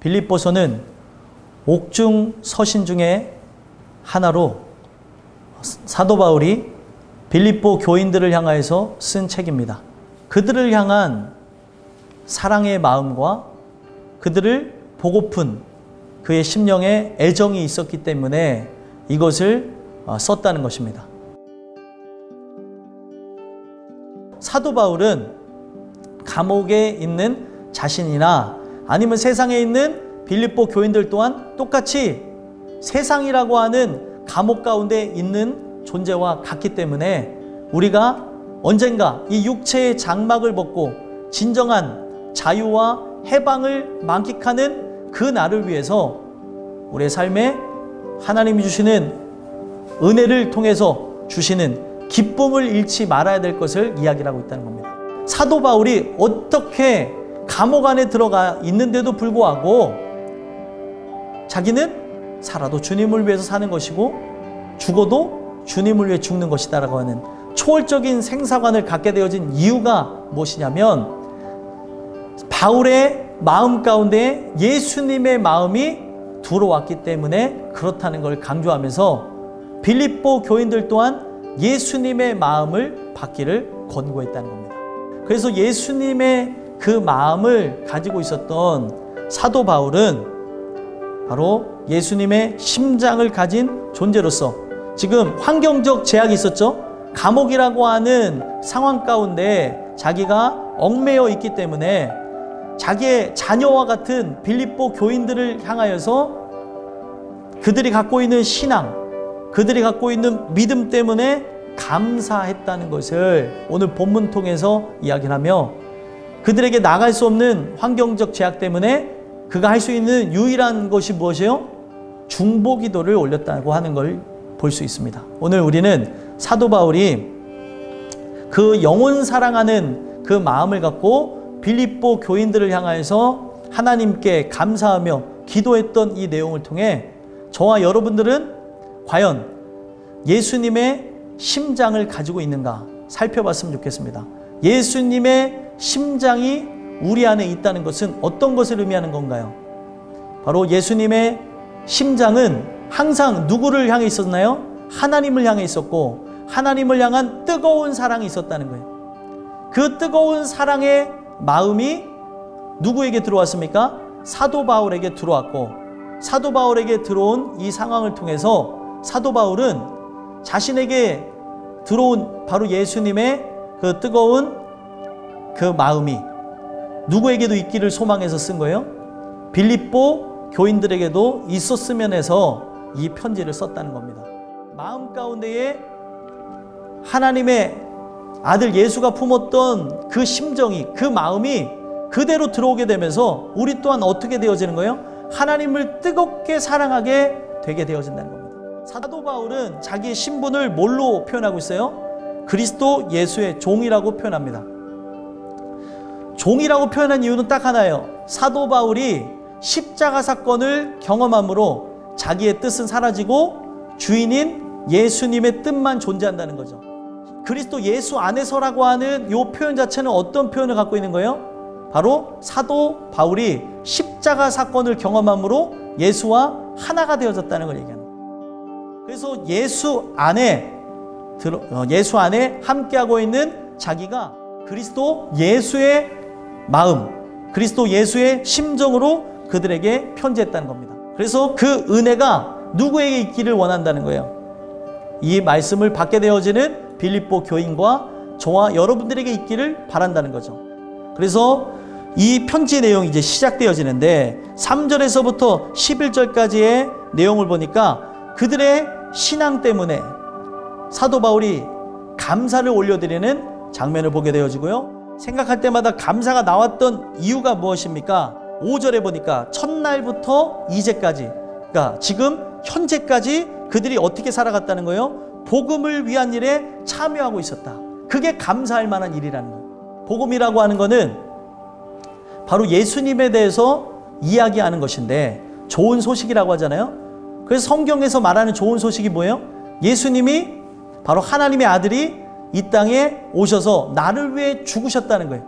빌립보서는 옥중 서신 중에 하나로 사도 바울이 빌립보 교인들을 향하여서 쓴 책입니다. 그들을 향한 사랑의 마음과 그들을 보고픈 그의 심령에 애정이 있었기 때문에 이것을 썼다는 것입니다. 사도 바울은 감옥에 있는 자신이나 아니면 세상에 있는 빌립보 교인들 또한 똑같이 세상이라고 하는 감옥 가운데 있는 존재와 같기 때문에 우리가 언젠가 이 육체의 장막을 벗고 진정한 자유와 해방을 만끽하는 그 날을 위해서 우리의 삶에 하나님이 주시는 은혜를 통해서 주시는 기쁨을 잃지 말아야 될 것을 이야기를 하고 있다는 겁니다. 사도 바울이 어떻게 감옥 안에 들어가 있는데도 불구하고 자기는 살아도 주님을 위해서 사는 것이고 죽어도 주님을 위해 죽는 것이다 라고 하는 초월적인 생사관을 갖게 되어진 이유가 무엇이냐면 바울의 마음 가운데 예수님의 마음이 들어왔기 때문에 그렇다는 걸 강조하면서 빌립보 교인들 또한 예수님의 마음을 받기를 권고했다는 겁니다. 그래서 예수님의 그 마음을 가지고 있었던 사도 바울은 바로 예수님의 심장을 가진 존재로서 지금 환경적 제약이 있었죠. 감옥이라고 하는 상황 가운데 자기가 얽매여 있기 때문에 자기의 자녀와 같은 빌립보 교인들을 향하여서 그들이 갖고 있는 신앙, 그들이 갖고 있는 믿음 때문에 감사했다는 것을 오늘 본문 통해서 이야기를 하며 그들에게 나갈 수 없는 환경적 제약 때문에 그가 할 수 있는 유일한 것이 무엇이에요? 중보기도를 올렸다고 하는 걸 볼 수 있습니다. 오늘 우리는 사도 바울이 그 영혼 사랑하는 그 마음을 갖고 빌립보 교인들을 향하여서 하나님께 감사하며 기도했던 이 내용을 통해 저와 여러분들은 과연 예수님의 심장을 가지고 있는가 살펴봤으면 좋겠습니다. 예수님의 심장이 우리 안에 있다는 것은 어떤 것을 의미하는 건가요? 바로 예수님의 심장은 항상 누구를 향해 있었나요? 하나님을 향해 있었고 하나님을 향한 뜨거운 사랑이 있었다는 거예요. 그 뜨거운 사랑의 마음이 누구에게 들어왔습니까? 사도 바울에게 들어왔고 사도 바울에게 들어온 이 상황을 통해서 사도 바울은 자신에게 들어온 바로 예수님의 그 뜨거운 그 마음이 누구에게도 있기를 소망해서 쓴 거예요. 빌립보 교인들에게도 있었으면 해서 이 편지를 썼다는 겁니다. 마음 가운데에 하나님의 아들 예수가 품었던 그 심정이 그 마음이 그대로 들어오게 되면서 우리 또한 어떻게 되어지는 거예요? 하나님을 뜨겁게 사랑하게 되게 되어진다는 겁니다. 사도 바울은 자기의 신분을 뭘로 표현하고 있어요? 그리스도 예수의 종이라고 표현합니다. 종이라고 표현한 이유는 딱 하나예요. 사도 바울이 십자가 사건을 경험함으로 자기의 뜻은 사라지고 주인인 예수님의 뜻만 존재한다는 거죠. 그리스도 예수 안에서라고 하는 이 표현 자체는 어떤 표현을 갖고 있는 거예요? 바로 사도 바울이 십자가 사건을 경험함으로 예수와 하나가 되어졌다는 걸 얘기하는 거예요. 그래서 예수 안에 함께하고 있는 자기가 그리스도 예수의 마음, 그리스도 예수의 심정으로 그들에게 편지했다는 겁니다. 그래서 그 은혜가 누구에게 있기를 원한다는 거예요. 이 말씀을 받게 되어지는 빌립보 교인과 저와 여러분들에게 있기를 바란다는 거죠. 그래서 이 편지 내용이 이제 시작되어지는데 3절에서부터 11절까지의 내용을 보니까 그들의 신앙 때문에 사도 바울이 감사를 올려드리는 장면을 보게 되어지고요. 생각할 때마다 감사가 나왔던 이유가 무엇입니까? 5절에 보니까 첫날부터 이제까지, 그러니까 지금 현재까지 그들이 어떻게 살아갔다는 거예요? 복음을 위한 일에 참여하고 있었다. 그게 감사할 만한 일이라는 거예요. 복음이라고 하는 거는 바로 예수님에 대해서 이야기하는 것인데 좋은 소식이라고 하잖아요. 그래서 성경에서 말하는 좋은 소식이 뭐예요? 예수님이 바로 하나님의 아들이 이 땅에 오셔서 나를 위해 죽으셨다는 거예요.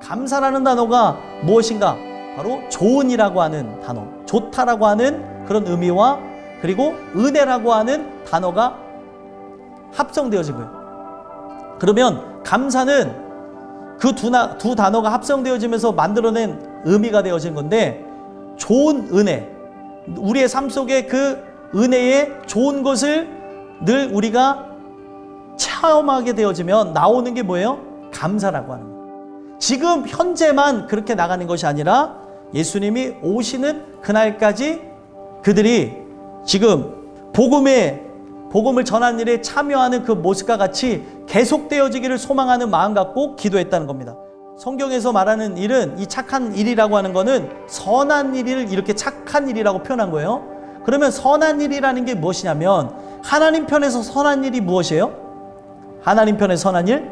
감사라는 단어가 무엇인가? 바로 좋은이라고 하는 단어, 좋다라고 하는 그런 의미와 그리고 은혜라고 하는 단어가 합성되어진 거예요. 그러면 감사는 그 두 단어가 합성되어지면서 만들어낸 의미가 되어진 건데, 좋은 은혜, 우리의 삶 속에 그 은혜의 좋은 것을 늘 우리가 체험하게 되어지면 나오는 게 뭐예요? 감사라고 하는 거예요. 지금 현재만 그렇게 나가는 것이 아니라 예수님이 오시는 그날까지 그들이 지금 복음을 전하는 일에 참여하는 그 모습과 같이 계속되어지기를 소망하는 마음 갖고 기도했다는 겁니다. 성경에서 말하는 일은, 이 착한 일이라고 하는 거는 선한 일을 이렇게 착한 일이라고 표현한 거예요. 그러면 선한 일이라는 게 무엇이냐면, 하나님 편에서 선한 일이 무엇이에요? 하나님 편의 선한 일?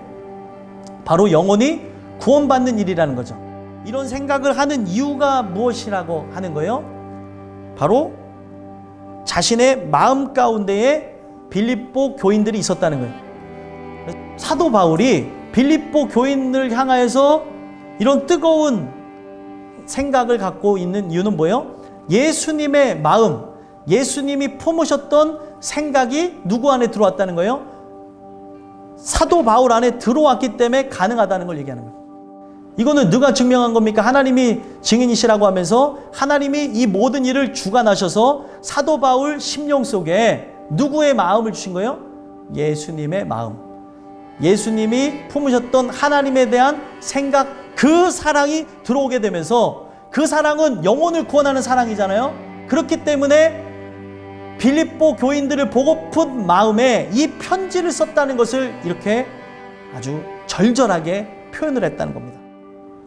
바로 영혼이 구원받는 일이라는 거죠. 이런 생각을 하는 이유가 무엇이라고 하는 거예요? 바로 자신의 마음 가운데에 빌립보 교인들이 있었다는 거예요. 사도 바울이 빌립보 교인을 향하여서 이런 뜨거운 생각을 갖고 있는 이유는 뭐예요? 예수님의 마음, 예수님이 품으셨던 생각이 누구 안에 들어왔다는 거예요? 사도 바울 안에 들어왔기 때문에 가능하다는 걸 얘기하는 거예요. 이거는 누가 증명한 겁니까? 하나님이 증인이시라고 하면서 하나님이 이 모든 일을 주관하셔서 사도 바울 심령 속에 누구의 마음을 주신 거예요? 예수님의 마음. 예수님이 품으셨던 하나님에 대한 생각, 그 사랑이 들어오게 되면서, 그 사랑은 영혼을 구원하는 사랑이잖아요. 그렇기 때문에 빌립보 교인들을 보고픈 마음에 이 편지를 썼다는 것을 이렇게 아주 절절하게 표현을 했다는 겁니다.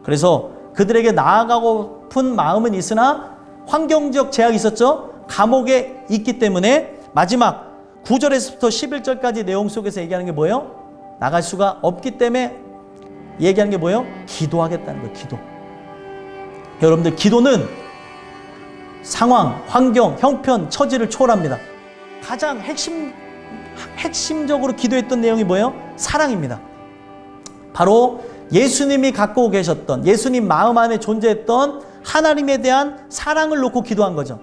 그래서 그들에게 나아가고픈 마음은 있으나 환경적 제약이 있었죠. 감옥에 있기 때문에 마지막 9절에서부터 11절까지 내용 속에서 얘기하는 게 뭐예요? 나갈 수가 없기 때문에 얘기하는 게 뭐예요? 기도하겠다는 거예요. 기도. 여러분들, 기도는 상황, 환경, 형편, 처지를 초월합니다. 가장 핵심적으로 기도했던 내용이 뭐예요? 사랑입니다. 바로 예수님이 갖고 계셨던, 예수님 마음 안에 존재했던 하나님에 대한 사랑을 놓고 기도한 거죠.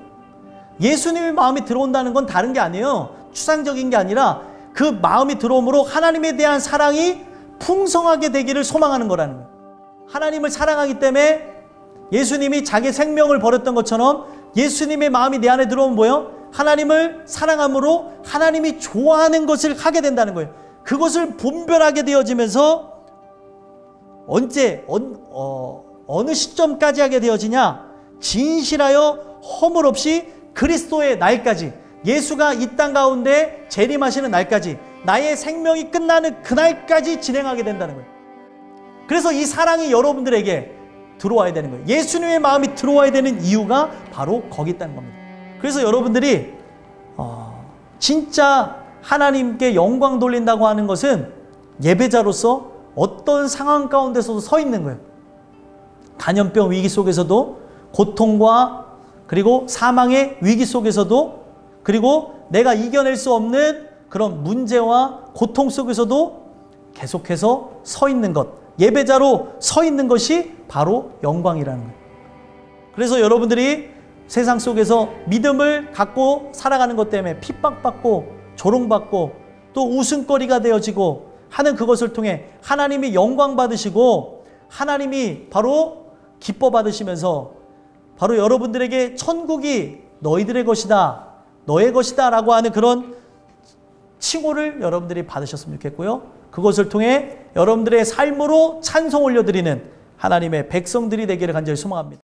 예수님의 마음이 들어온다는 건 다른 게 아니에요. 추상적인 게 아니라 그 마음이 들어옴으로 하나님에 대한 사랑이 풍성하게 되기를 소망하는 거라는 거예요. 하나님을 사랑하기 때문에 예수님이 자기 생명을 버렸던 것처럼 예수님의 마음이 내 안에 들어오면 뭐예요? 하나님을 사랑함으로 하나님이 좋아하는 것을 하게 된다는 거예요. 그것을 분별하게 되어지면서 어느 시점까지 하게 되어지냐? 진실하여 허물 없이 그리스도의 날까지, 예수가 이 땅 가운데 재림하시는 날까지, 나의 생명이 끝나는 그날까지 진행하게 된다는 거예요. 그래서 이 사랑이 여러분들에게 들어와야 되는 거예요. 예수님의 마음이 들어와야 되는 이유가 바로 거기 있다는 겁니다. 그래서 여러분들이 진짜 하나님께 영광 돌린다고 하는 것은 예배자로서 어떤 상황 가운데서도 서 있는 거예요. 간염병 위기 속에서도, 고통과 그리고 사망의 위기 속에서도, 그리고 내가 이겨낼 수 없는 그런 문제와 고통 속에서도 계속해서 서 있는 것, 예배자로 서 있는 것이 바로 영광이라는 거예요. 그래서 여러분들이 세상 속에서 믿음을 갖고 살아가는 것 때문에 핍박받고 조롱받고 또 웃음거리가 되어지고 하는 그것을 통해 하나님이 영광 받으시고 하나님이 바로 기뻐 받으시면서 바로 여러분들에게 천국이 너희들의 것이다, 너의 것이다 라고 하는 그런 칭호를 여러분들이 받으셨으면 좋겠고요. 그것을 통해 여러분들의 삶으로 찬송 올려드리는 하나님의 백성들이 되기를 간절히 소망합니다.